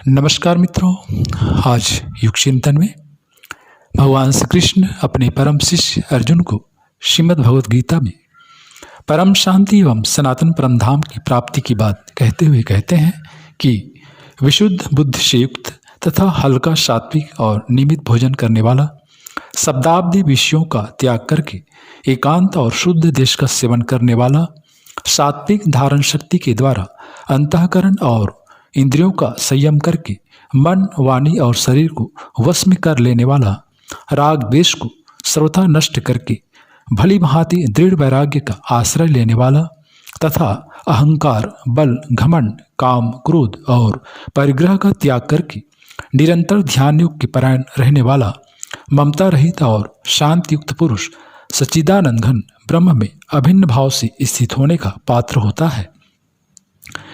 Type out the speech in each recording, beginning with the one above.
नमस्कार मित्रों। आज युग चिंतन में भगवान श्री कृष्ण अपने परम शिष्य अर्जुन को श्रीमद् भगवद गीता में परम शांति एवं सनातन परम धाम की प्राप्ति की बात कहते हुए कहते हैं कि विशुद्ध बुद्धि से युक्त तथा हल्का सात्विक और नियमित भोजन करने वाला, शब्दाब्दी विषयों का त्याग करके एकांत और शुद्ध देश का सेवन करने वाला, सात्विक धारण शक्ति के द्वारा अंतःकरण और इंद्रियों का संयम करके मन, वाणी और शरीर को वश में कर लेने वाला, राग द्वेष को सर्वथा नष्ट करके भली भांति दृढ़ वैराग्य का आश्रय लेने वाला तथा अहंकार, बल, घमंड, काम, क्रोध और परिग्रह का त्याग करके निरंतर ध्यान योग के परायण रहने वाला, ममता रहित और शांति युक्त पुरुष सच्चिदानंद घन ब्रह्म में अभिन्न भाव से स्थित होने का पात्र होता है।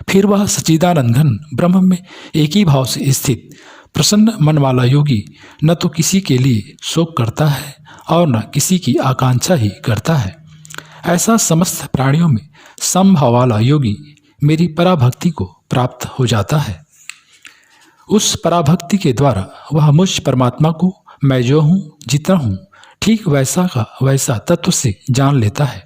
फिर वह सच्चिदानंद घन ब्रह्म में एक ही भाव से स्थित प्रसन्न मन वाला योगी न तो किसी के लिए शोक करता है और न किसी की आकांक्षा ही करता है। ऐसा समस्त प्राणियों में समभाव वाला योगी मेरी पराभक्ति को प्राप्त हो जाता है। उस पराभक्ति के द्वारा वह मुझ परमात्मा को मैं जो हूँ, जितना हूँ, ठीक वैसा का वैसा तत्व से जान लेता है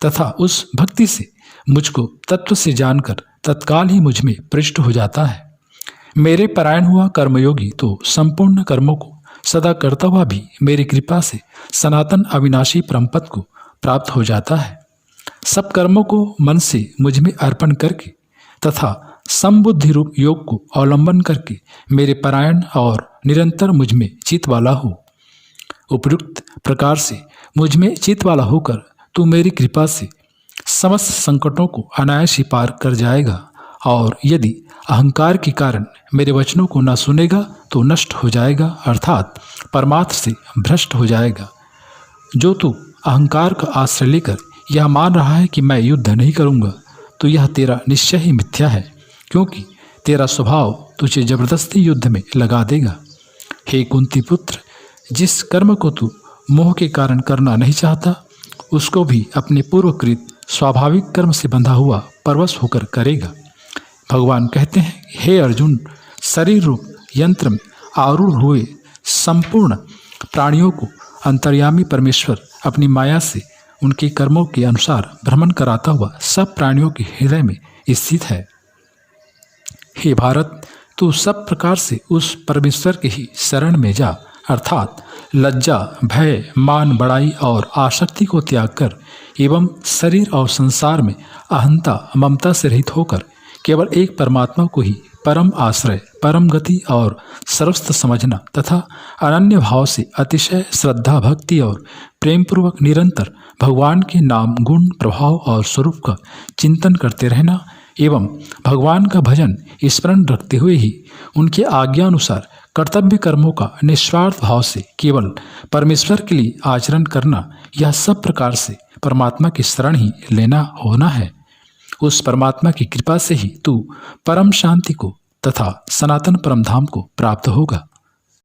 तथा उस भक्ति से मुझको तत्व से जानकर तत्काल ही मुझ में प्रविष्ट हो जाता है। मेरे परायण हुआ कर्मयोगी तो संपूर्ण कर्मों को सदा करता हुआ भी मेरी कृपा से सनातन अविनाशी परमपद को प्राप्त हो जाता है। सब कर्मों को मन से मुझ में अर्पण करके तथा समबुद्धि रूप योग को अवलंबन करके मेरे परायण और निरंतर मुझ में चित वाला हो। उपयुक्त प्रकार से मुझ में चित वाला होकर तू मेरी कृपा से समस्त संकटों को अनायास ही पार कर जाएगा और यदि अहंकार के कारण मेरे वचनों को न सुनेगा तो नष्ट हो जाएगा, अर्थात परमार्थ से भ्रष्ट हो जाएगा। जो तू अहंकार का आश्रय लेकर यह मान रहा है कि मैं युद्ध नहीं करूँगा, तो यह तेरा निश्चय ही मिथ्या है, क्योंकि तेरा स्वभाव तुझे जबरदस्ती युद्ध में लगा देगा। हे कुंती पुत्र, जिस कर्म को तू मोह के कारण करना नहीं चाहता, उसको भी अपने पूर्वकृत स्वाभाविक कर्म से बंधा हुआ परवश होकर करेगा। भगवान कहते हैं, हे अर्जुन, शरीर रूप यंत्र में आरूढ़ हुए संपूर्ण प्राणियों को अंतर्यामी परमेश्वर अपनी माया से उनके कर्मों के अनुसार भ्रमण कराता हुआ सब प्राणियों के हृदय में स्थित है। हे भारत, तू सब प्रकार से उस परमेश्वर के ही शरण में जा, अर्थात लज्जा, भय, मान बढ़ाई और आसक्ति को त्याग कर एवं शरीर और संसार में अहंता, ममता से रहित होकर केवल एक परमात्मा को ही परम आश्रय, परम गति और सर्वस्व समझना तथा अनन्य भाव से अतिशय श्रद्धा, भक्ति और प्रेम पूर्वक निरंतर भगवान के नाम, गुण, प्रभाव और स्वरूप का चिंतन करते रहना एवं भगवान का भजन स्मरण रखते हुए ही उनके आज्ञा अनुसार कर्तव्य कर्मों का निस्वार्थ भाव से केवल परमेश्वर के लिए आचरण करना, यह सब प्रकार से परमात्मा की शरण ही लेना होना है। उस परमात्मा की कृपा से ही तू परम शांति को तथा सनातन परम धाम को प्राप्त होगा।